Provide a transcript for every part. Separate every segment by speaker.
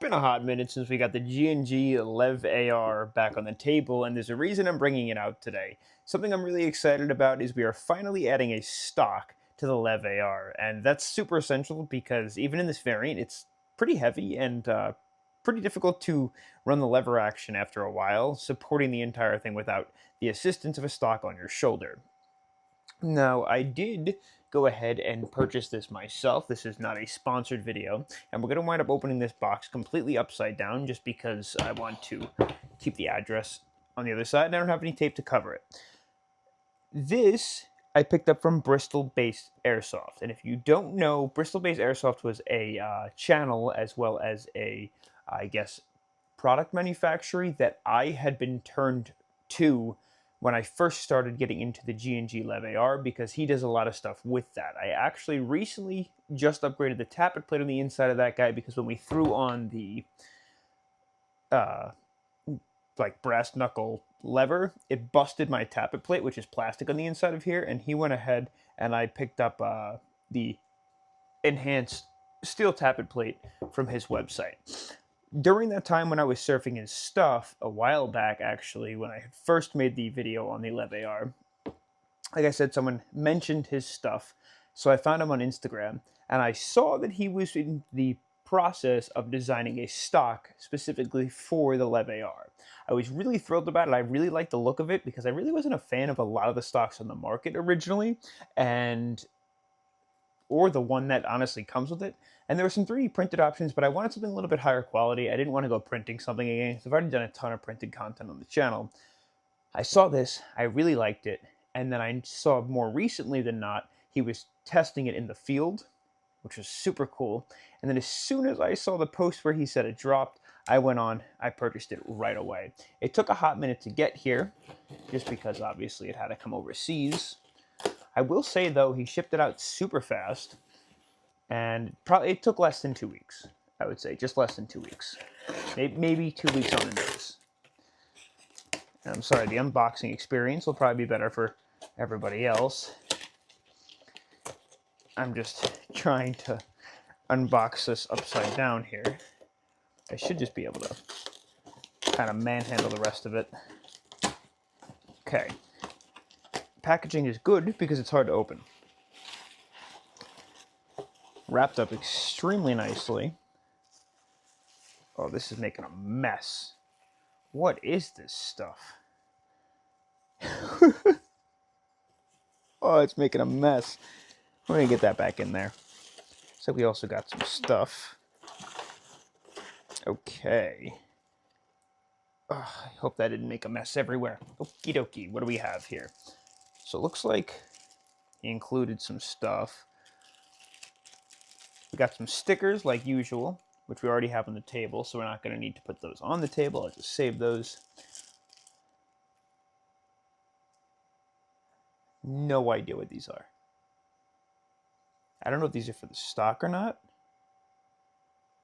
Speaker 1: been a hot minute since we got the G&G LevAR back on the table, and there's a reason I'm bringing it out today. Something I'm really excited about is we are finally adding a stock to the LevAR, and that's super essential because even in this variant, it's pretty heavy and pretty difficult to run the lever action after a while, supporting the entire thing without the assistance of a stock on your shoulder. Now, I did go ahead and purchase this myself. This is not a sponsored video, and we're going to wind up opening this box completely upside down just because I want to keep the address on the other side, and I don't have any tape to cover it. This I picked up from Bristol Based Airsoft, and if you don't know, Bristol Based Airsoft was a channel as well as a, I guess, product manufacturer that I had been turned to when I first started getting into the G&G LevAR, because he does a lot of stuff with that. I actually recently just upgraded the tappet plate on the inside of that guy because when we threw on the like brass knuckle lever, it busted my tappet plate, which is plastic on the inside of here, and he went ahead and I picked up the enhanced steel tappet plate from his website. During that time when I was surfing his stuff, a while back actually, when I had first made the video on the LevAR, like I said, someone mentioned his stuff, so I found him on Instagram, and I saw that he was in the process of designing a stock specifically for the LevAR. I was really thrilled about it. I really liked the look of it because I really wasn't a fan of a lot of the stocks on the market originally, or the one that honestly comes with it. And there were some 3D printed options, but I wanted something a little bit higher quality. I didn't want to go printing something again, because I've already done a ton of printed content on the channel. I saw this, I really liked it, and then I saw more recently than not, he was testing it in the field, which was super cool. And then as soon as I saw the post where he said it dropped, I went on, I purchased it right away. It took a hot minute to get here, just because obviously it had to come overseas. I will say, though, he shipped it out super fast, and probably it took less than 2 weeks, I would say, just less than 2 weeks. Maybe 2 weeks on the nose. And I'm sorry, the unboxing experience will probably be better for everybody else. I'm just trying to unbox this upside down here. I should just be able to kind of manhandle the rest of it. Okay. Packaging is good because it's hard to open. Wrapped up extremely nicely. Oh, this is making a mess. What is this stuff? Oh, it's making a mess. We're gonna get that back in there. So we also got some stuff. Okay. Oh, I hope that didn't make a mess everywhere. Okie dokie, what do we have here? So it looks like he included some stuff. We got some stickers like usual, which we already have on the table, so we're not going to need to put those on the table. I'll just save those. No idea what these are. I don't know if these are for the stock or not.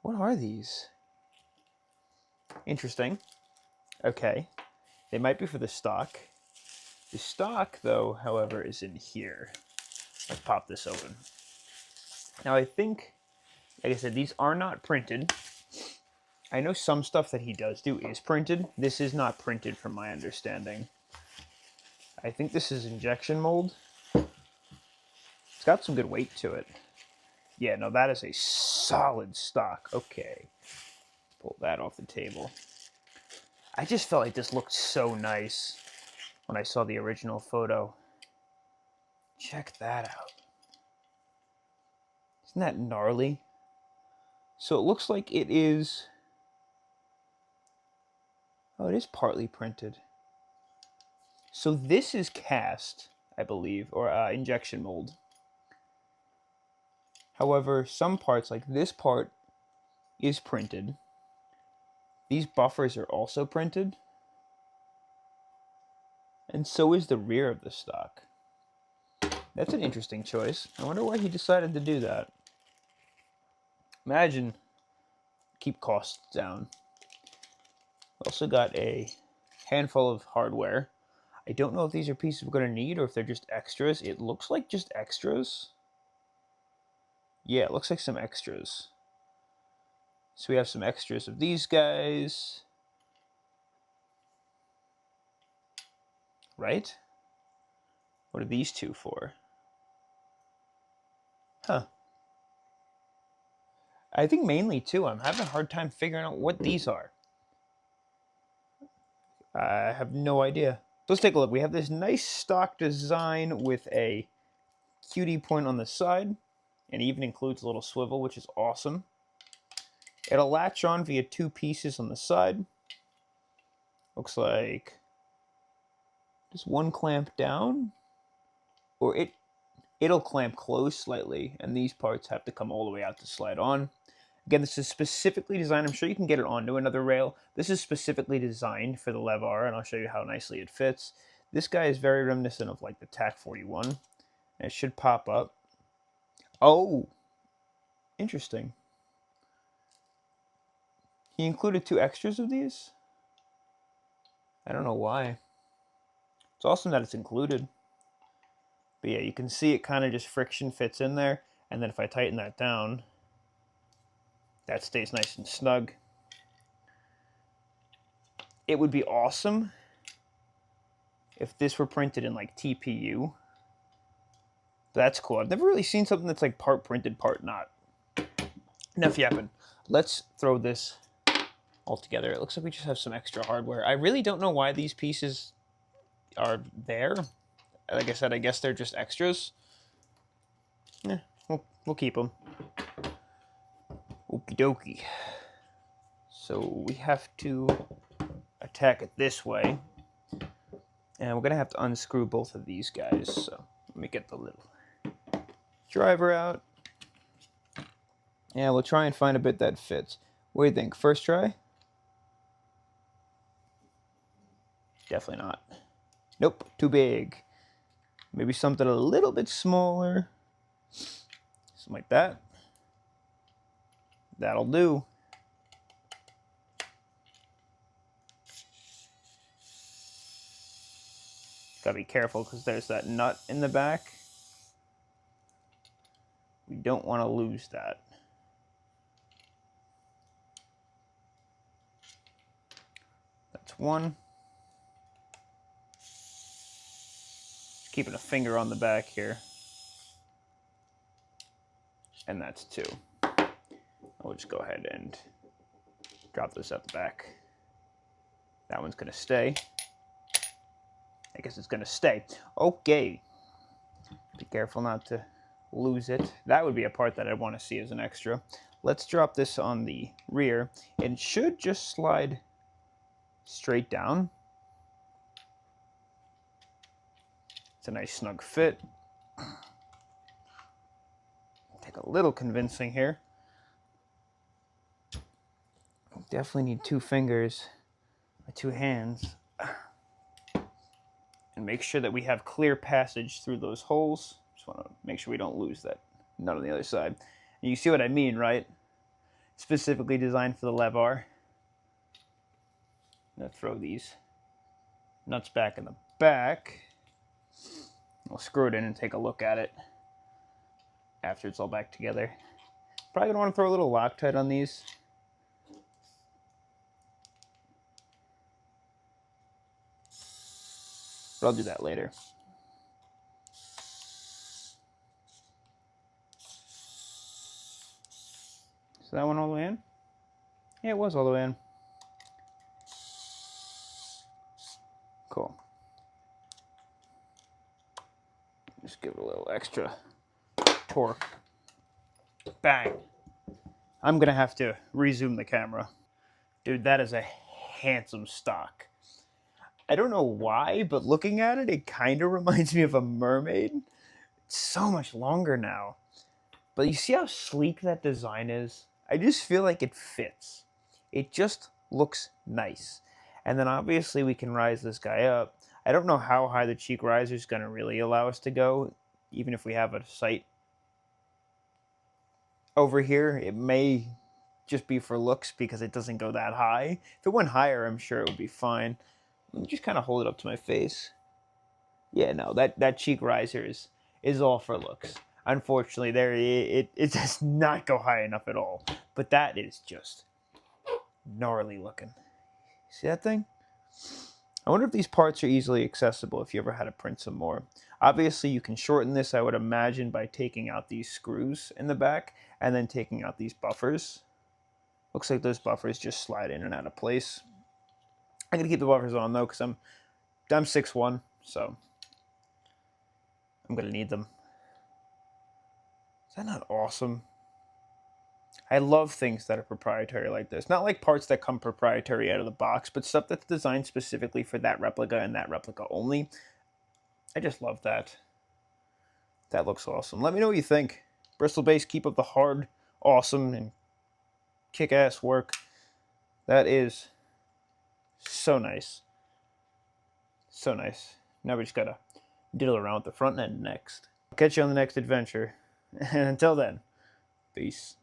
Speaker 1: What are these? Interesting. Okay. They might be for the stock. The stock, though, however, is in here. Let's pop this open. Now, I think, like I said, these are not printed. I know some stuff that he does do is printed. This is not printed from my understanding. I think this is injection mold. It's got some good weight to it. Yeah, no, that is a solid stock. Okay. Pull that off the table. I just felt like this looked so nice when I saw the original photo. Check that out. Isn't that gnarly? So it looks like it is... Oh, it is partly printed. So this is cast, I believe, or injection mold. However, some parts, like this part, is printed. These buffers are also printed. And so is the rear of the stock. That's an interesting choice. I wonder why he decided to do that. Imagine, keep costs down. Also got a handful of hardware. I don't know if these are pieces we're going to need or if they're just extras. It looks like just extras. Yeah, it looks like some extras. So we have some extras of these guys. Right? What are these two for? Huh. I think mainly too. I'm having a hard time figuring out what these are. I have no idea. So let's take a look. We have this nice stock design with a QD point on the side, and even includes a little swivel, which is awesome. It'll latch on via two pieces on the side. Looks like just one clamp down, or it'll clamp closed slightly, and these parts have to come all the way out to slide on. Again, this is specifically designed, I'm sure you can get it onto another rail. This is specifically designed for the LevAR, and I'll show you how nicely it fits. This guy is very reminiscent of like the TAC 41, and it should pop up. Oh, interesting. He included two extras of these? I don't know why. It's awesome that it's included. But yeah, you can see it kind of just friction fits in there, and then if I tighten that down, that stays nice and snug. It would be awesome if this were printed in like TPU. That's cool. I've never really seen something that's like part printed, part not. Enough yapping. Let's throw this all together. It looks like we just have some extra hardware. I really don't know why these pieces are there. Like I said, I guess they're just extras. Yeah, we'll keep them. Okie dokie. So we have to attack it this way. And we're going to have to unscrew both of these guys. So let me get the little driver out. Yeah, we'll try and find a bit that fits. What do you think? First try? Definitely not. Nope, too big. Maybe something a little bit smaller. Something like that. That'll do. Gotta be careful because there's that nut in the back. We don't want to lose that. That's one. Just keeping a finger on the back here. And that's two. We'll just go ahead and drop this at the back. That one's gonna stay. I guess it's gonna stay. Okay. Be careful not to lose it. That would be a part that I'd want to see as an extra. Let's drop this on the rear. It should just slide straight down. It's a nice snug fit. Take a little convincing here. Definitely need two fingers, or two hands. And make sure that we have clear passage through those holes. Just want to make sure we don't lose that nut on the other side. And you see what I mean, right? Specifically designed for the LevAR. I'm going to throw these nuts back in the back. We'll screw it in and take a look at it after it's all back together. Probably going to want to throw a little Loctite on these. But I'll do that later. Is that one all the way in? Yeah, it was all the way in. Cool. Just give it a little extra torque. Bang. I'm going to have to rezoom the camera. Dude, that is a handsome stock. I don't know why, but looking at it, it kind of reminds me of a mermaid. It's so much longer now. But you see how sleek that design is? I just feel like it fits. It just looks nice. And then obviously we can rise this guy up. I don't know how high the cheek riser is going to really allow us to go, even if we have a sight over here. It may just be for looks because it doesn't go that high. If it went higher, I'm sure it would be fine. Let me just kind of hold it up to my face. Yeah, no, that cheek riser is all for looks. Unfortunately, it does not go high enough at all. But that is just gnarly looking. See that thing? I wonder if these parts are easily accessible if you ever had to print some more. Obviously, you can shorten this, I would imagine, by taking out these screws in the back and then taking out these buffers. Looks like those buffers just slide in and out of place. I'm going to keep the buffers on, though, because I'm 6'1", so I'm going to need them. Is that not awesome? I love things that are proprietary like this. Not like parts that come proprietary out of the box, but stuff that's designed specifically for that replica and that replica only. I just love that. That looks awesome. Let me know what you think. Bristol Based, keep up the hard, awesome, and kick-ass work. That is so nice. So nice. Now we just gotta diddle around with the front end next. I'll catch you on the next adventure. And until then, peace.